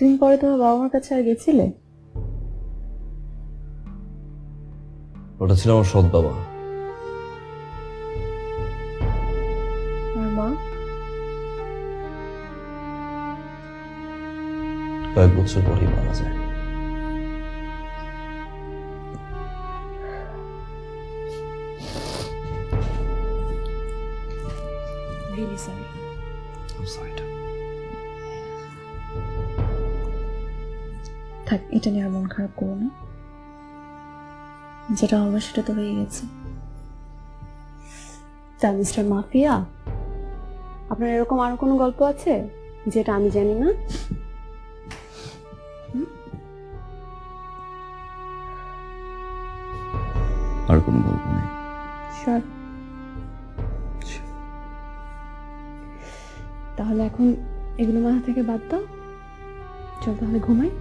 এতদিন পরে তোমার বাবা মার কাছে আর গেছিলে? ওটা ছিল আমার সৎ বাবা। আর মা? কয়েক বছর পরেই মারা যায়। Really sorry. I'm sorry too. থাক, এটা নিয়ে আর মন খারাপ করো না। যেটা হবে সেটা তো হয়ে গেছে। তা মিস্টার মাফিয়া, আপনার এরকম আরো কোনো গল্প আছে যেটা আমি জানি না? আর কোনো গল্প নেই। শিওর? তাহলে এখন এগুলো মাথা থেকে বাদ দাও, চল তাহলে ঘুমাই।